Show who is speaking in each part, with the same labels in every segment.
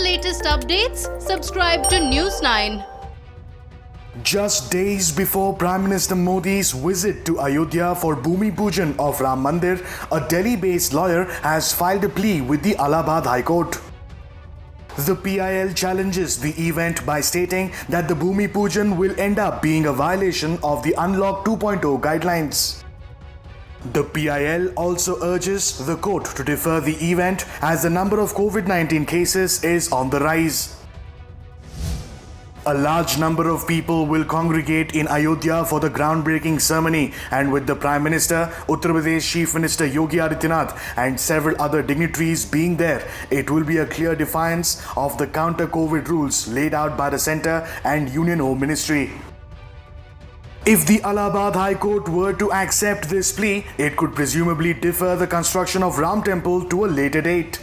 Speaker 1: latest updates, subscribe to News 9.
Speaker 2: Just days before Prime Minister Modi's visit to Ayodhya for Bhumi Pujan of Ram Mandir, a Delhi-based lawyer has filed a plea with the Allahabad High Court. The PIL challenges the event by stating that the Bhumi Pujan will end up being a violation of the Unlock 2.0 guidelines. The PIL also urges the court to defer the event as the number of COVID-19 cases is on the rise. A large number of people will congregate in Ayodhya for the groundbreaking ceremony, and with the Prime Minister, Uttar Pradesh Chief Minister Yogi Adityanath and several other dignitaries being there, it will be a clear defiance of the counter-COVID rules laid out by the Centre and Union Home Ministry. If the Allahabad High Court were to accept this plea, it could presumably defer the construction of Ram Temple to a later date.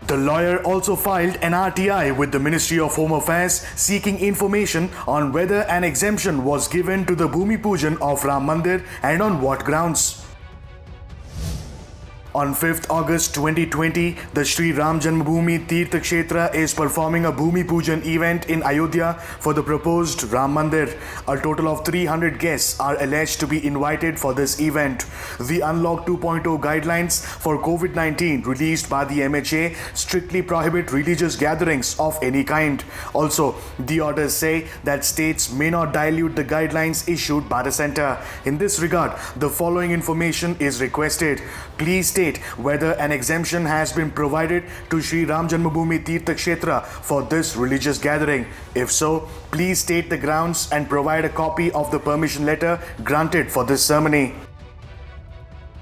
Speaker 2: The lawyer also filed an RTI with the Ministry of Home Affairs seeking information on whether an exemption was given to the Bhumi Pujan of Ram Mandir and on what grounds. On 5th August 2020, the Sri Ram Janmabhoomi Tirtha Kshetra is performing a Bhumi Pujan event in Ayodhya for the proposed Ram Mandir. A total of 300 guests are alleged to be invited for this event. The Unlock 2.0 guidelines for COVID-19 released by the MHA strictly prohibit religious gatherings of any kind. Also, the orders say that states may not dilute the guidelines issued by the centre. In this regard, the following information is requested. Please state whether an exemption has been provided to Sri Ram Janmabhoomi Tirtha Kshetra for this religious gathering. If so, please state the grounds and provide a copy of the permission letter granted for this ceremony.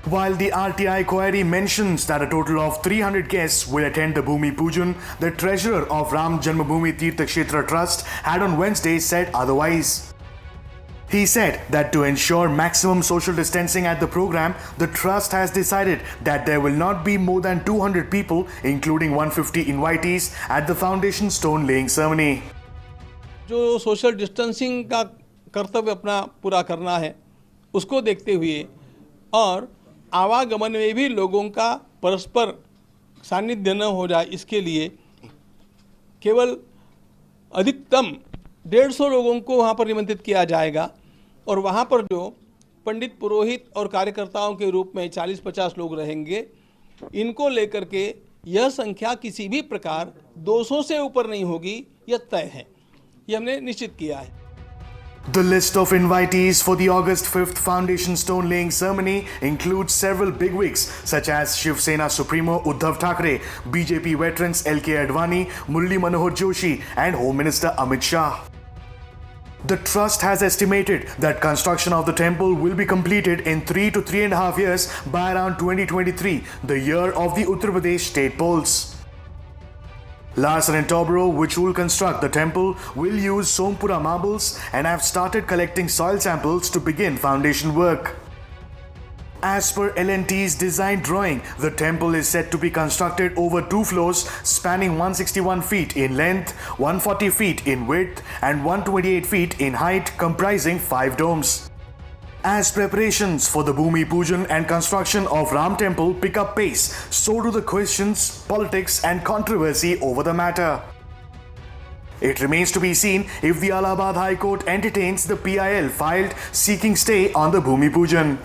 Speaker 2: While the RTI query mentions that a total of 300 guests will attend the Bhumi Pujan, the treasurer of Ram Janmabhoomi Tirtha Kshetra Trust had on Wednesday said otherwise. He said that to ensure maximum social distancing at the program, the trust has decided that there will not be more than 200 people, including 150 invitees, at the foundation stone laying ceremony.
Speaker 3: जो social distancing का कर्तव्य अपना पूरा करना है, उसको देखते हुए और आवागमन में भी लोगों का परस्पर सानिध्य न हो जाए, इसके लिए केवल अधिकतम 150 लोगों को वहाँ पर निमंत्रित किया जाएगा और वहाँ पर जो पंडित पुरोहित और कार्यकर्ताओं के रूप में 40-50 लोग रहेंगे, इनको लेकर के यह संख्या किसी भी प्रकार 200 से ऊपर नहीं होगी, यह तय है, ये हमने निश्चित किया है.
Speaker 2: The list of invitees for the August 5th foundation stone laying ceremony includes several bigwigs such as Shiv Sena Supremo Uddhav Thackeray, BJP veterans LK Advani, Murli Manohar Joshi and Home Minister Amit Shah. The trust has estimated that construction of the temple will be completed in 3 to 3.5 years by around 2023, the year of the Uttar Pradesh state polls. Larsen & Toubro, which will construct the temple, will use Sompura marbles and have started collecting soil samples to begin foundation work. As per L&T's design drawing, the temple is set to be constructed over 2 floors spanning 161 feet in length, 140 feet in width and 128 feet in height, comprising 5 domes. As preparations for the Bhumi Pujan and construction of Ram Temple pick up pace, so do the questions, politics and controversy over the matter. It remains to be seen if the Allahabad High Court entertains the PIL filed seeking stay on the Bhumi Pujan.